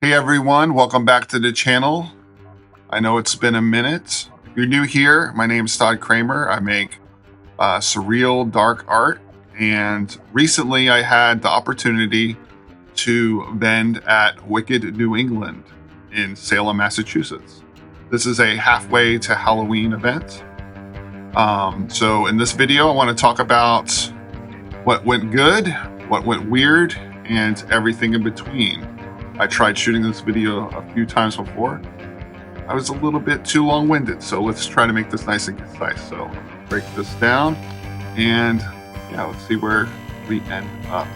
Hey everyone, welcome back to the channel. I know it's been a minute. If you're new here, my name is Todd Kramer. I make surreal dark art, and recently I had the opportunity to vend at Wicked New England in Salem, Massachusetts. This is a halfway to Halloween event. So in this video, I want to talk about what went good, what went weird, and everything in between. I tried shooting this video a few times before. I was a little bit too long-winded, so let's try to make this nice and concise. So break this down, and yeah, let's see where we end up.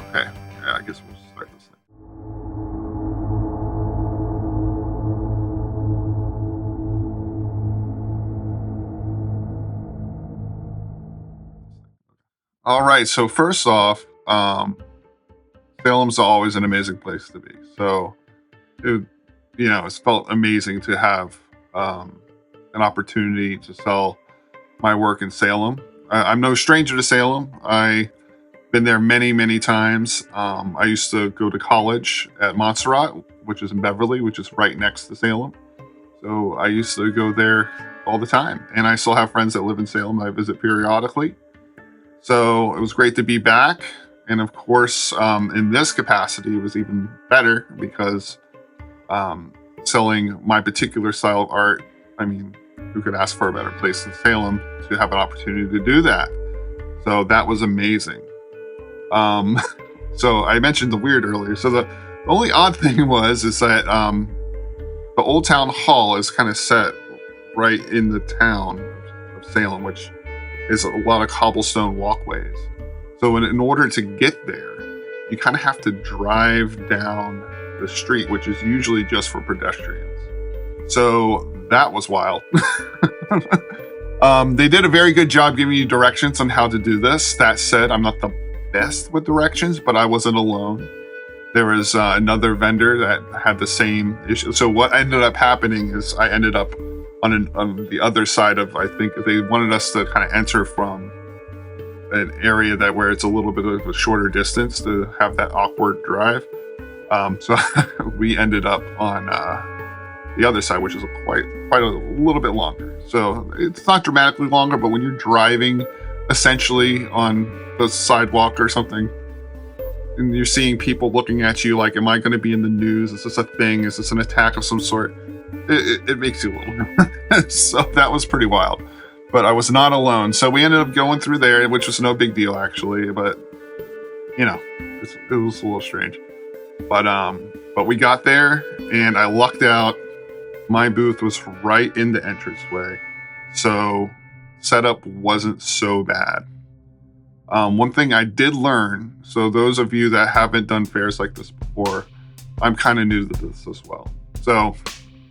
Okay, yeah, I guess we'll start this thing. All right, so first off, Salem's always an amazing place to be. So, it's felt amazing to have an opportunity to sell my work in Salem. I'm no stranger to Salem. I've been there many, many times. I used to go to college at Montserrat, which is in Beverly, which is right next to Salem. So I used to go there all the time. And I still have friends that live in Salem that I visit periodically. So it was great to be back. And of course, in this capacity, it was even better because selling my particular style of art, I mean, who could ask for a better place than Salem to have an opportunity to do that? So that was amazing. So I mentioned the weird earlier. So the only odd thing is that the Old Town Hall is kind of set right in the town of Salem, which is a lot of cobblestone walkways. So in order to get there, you kind of have to drive down the street, which is usually just for pedestrians. So that was wild. They did a very good job giving you directions on how to do this. That said, I'm not the best with directions, but I wasn't alone. There was another vendor that had the same issue. So what ended up happening is I ended up on the other side of, I think they wanted us to kind of enter from an area where it's a little bit of a shorter distance to have that awkward drive. So we ended up on the other side, which is quite a little bit longer. So it's not dramatically longer, but when you're driving essentially on the sidewalk or something, and you're seeing people looking at you like, am I going to be in the news? Is this a thing? Is this an attack of some sort? It makes you a little nervous. So that was pretty wild. But I was not alone. So we ended up going through there, which was no big deal actually, but it was a little strange. But we got there and I lucked out. My booth was right in the entranceway. So setup wasn't so bad. One thing I did learn, so those of you that haven't done fairs like this before, I'm kind of new to this as well. So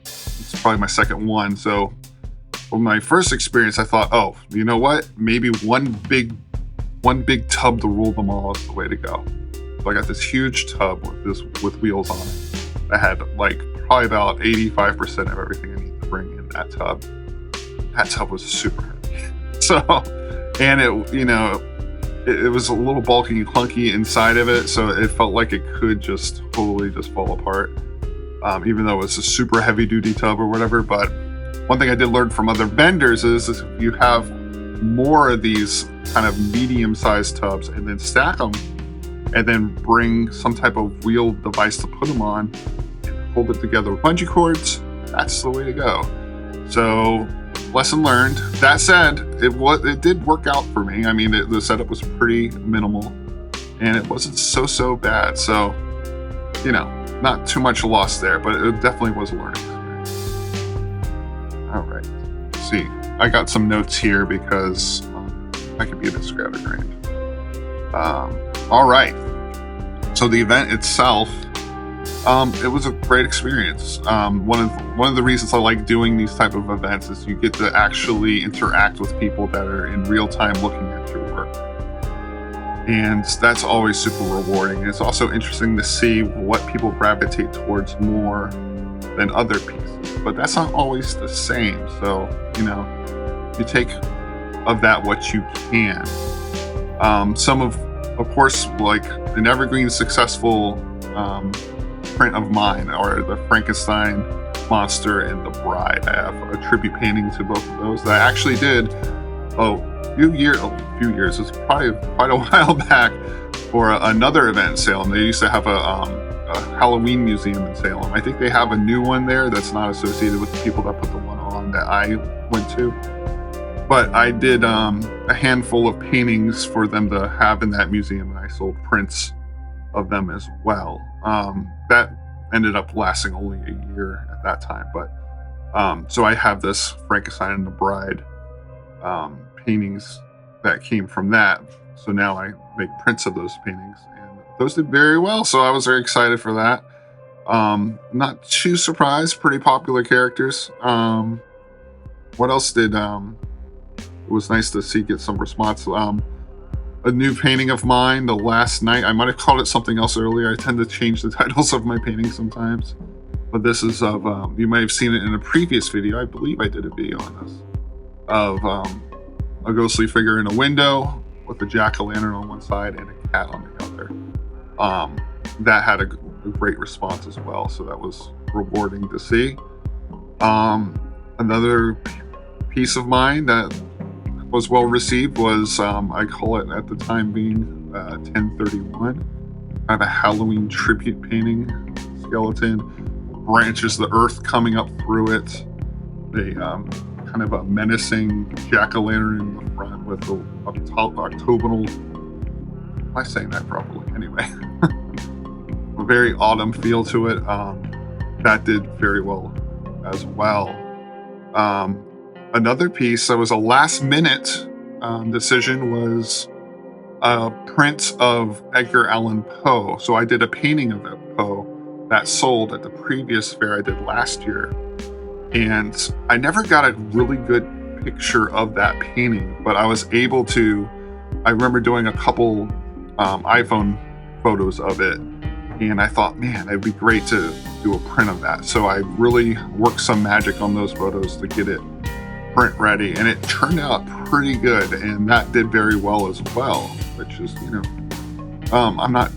it's probably my second one. So for my first experience, I thought, oh, you know what? Maybe one big tub to rule them all is the way to go. So I got this huge tub with wheels on it. I had like probably about 85% of everything I need to bring in that tub. That tub was super heavy. So, and it was a little bulky and clunky inside of it, so it felt like it could just totally just fall apart. Even though it's a super heavy duty tub or whatever. But one thing I did learn from other vendors is if you have more of these kind of medium-sized tubs and then stack them and then bring some type of wheel device to put them on and hold it together with bungee cords, that's the way to go. So lesson learned. That said, it did work out for me. I mean, the setup was pretty minimal and it wasn't so bad. So, not too much loss there, but it definitely was a learning experience. All right, let's see. I got some notes here because I could be a bit scatterbrained. All right. So the event itself, it was a great experience. One of the reasons I like doing these type of events is you get to actually interact with people that are in real time looking at your work. And that's always super rewarding. And it's also interesting to see what people gravitate towards more than other pieces. But that's not always the same. So, you take of that what you can. Some of course, like an evergreen successful print of mine, or the Frankenstein monster and the bride. I have a tribute painting to both of those that I actually did a few years, it's probably quite a while back, for another event in Salem. They used to have a Halloween museum in Salem. I think they have a new one there that's not associated with the people that put the one on that I went to. But I did a handful of paintings for them to have in that museum, and I sold prints of them as well. That ended up lasting only a year at that time. But so I have this Frankenstein and the Bride paintings that came from that. So now I make prints of those paintings, and those did very well. So I was very excited for that. Not too surprised, pretty popular characters. What else did, it was nice to see get some response. A new painting of mine, The Last Night. I might have called it something else earlier. I tend to change the titles of my paintings sometimes. But this is of, you might have seen it in a previous video. I believe I did a video on this. Of a ghostly figure in a window with a jack-o'-lantern on one side and a cat on the other. That had a great response as well. So that was rewarding to see. Another piece of mine that was well received was, I call it at the time being 1031. I have a Halloween tribute painting skeleton, branches the earth coming up through it, a kind of a menacing jack-o'-lantern in the front with a octogonal, am I saying that properly? Anyway, a very autumn feel to it. That did very well as well. Another piece that was a last-minute decision was a print of Edgar Allan Poe. So I did a painting of Poe that sold at the previous fair I did last year. And I never got a really good picture of that painting, but I was able to, I remember doing a couple iPhone photos of it. And I thought, man, it'd be great to do a print of that. So I really worked some magic on those photos to get it print ready, and it turned out pretty good, and that did very well as well, which is, you know, I'm not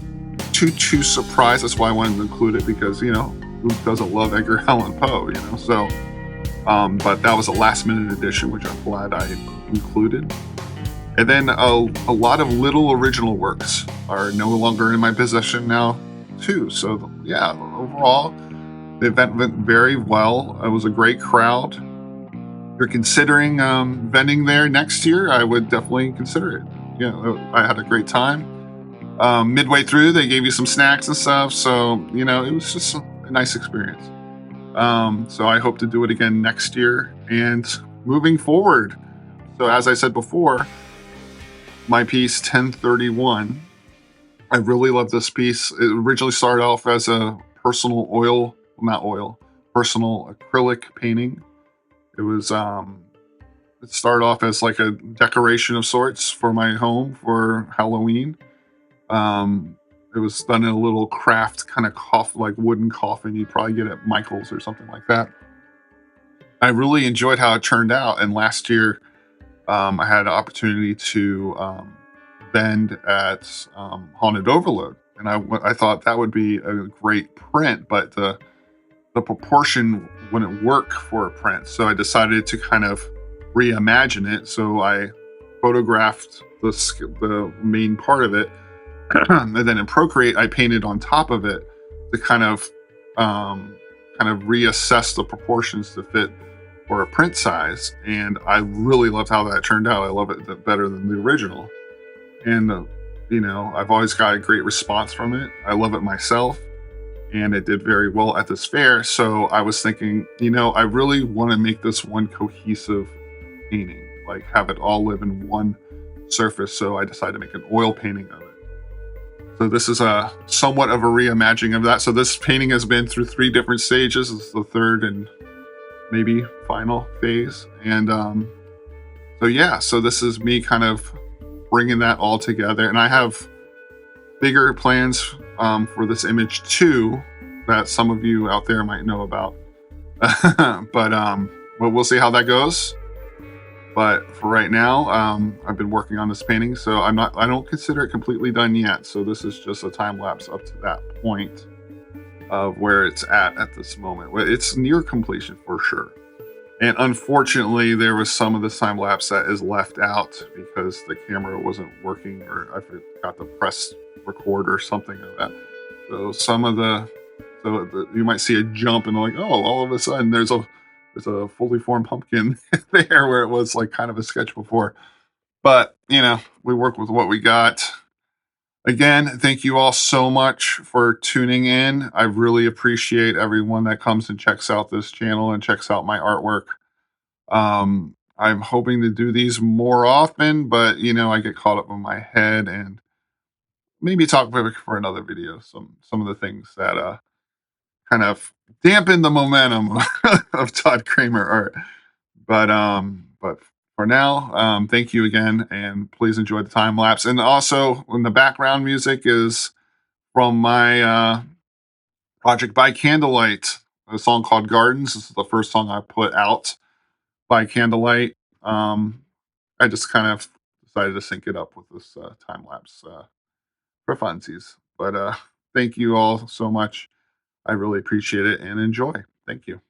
too surprised. That's why I wanted to include it, because, you know, who doesn't love Edgar Allan Poe, you know? So but that was a last minute addition, which I'm glad I included. And then a lot of little original works are no longer in my possession now too. So yeah, overall the event went very well. It was a great crowd. If you're considering vending there next year, I would definitely consider it. Yeah, I had a great time. Midway through, they gave you some snacks and stuff, so you know, it was just a nice experience. So I hope to do it again next year and moving forward. So as I said before, my piece 1031, I really love this piece. It originally started off as a personal personal acrylic painting. It was, it started off as like a decoration of sorts for my home for Halloween. It was done in a little craft kind of like wooden coffin you'd probably get at Michael's or something like that. I really enjoyed how it turned out. And last year, I had an opportunity to vend at Haunted Overload. And I thought that would be a great print, but the proportion wouldn't work for a print. So I decided to kind of reimagine it. So I photographed the main part of it. And then in Procreate, I painted on top of it to kind of reassess the proportions to fit for a print size. And I really loved how that turned out. I love it better than the original. And, you know, I've always got a great response from it. I love it myself. And it did very well at this fair. So I was thinking, you know, I really want to make this one cohesive painting, like have it all live in one surface. So I decided to make an oil painting of it. So this is a somewhat of a reimagining of that. So this painting has been through 3 different stages. It's the 3rd and maybe final phase. And so yeah, so this is me kind of bringing that all together. And I have bigger plans for this image too, that some of you out there might know about. But we'll see how that goes. But for right now, I've been working on this painting, so I don't consider it completely done yet. So this is just a time lapse up to that point of where it's at this moment. It's near completion for sure. And unfortunately, there was some of this time lapse that is left out because the camera wasn't working, or I forgot to press record or something like that. So some of you might see a jump and like, oh, all of a sudden there's a fully formed pumpkin there where it was like kind of a sketch before. But we work with what we got. Again, thank you all so much for tuning in. I really appreciate everyone that comes and checks out this channel and checks out my artwork. I'm hoping to do these more often, but I get caught up in my head and maybe talk about it for another video. Some of the things that kind of dampen the momentum of Todd Kramer art. But for now, thank you again, and please enjoy the time lapse. And also, when the background music is from my project by Candlelight, a song called Gardens. This is the first song I put out by Candlelight. Um, I just kind of decided to sync it up with this time lapse for funsies. But thank you all so much. I really appreciate it and enjoy. Thank you.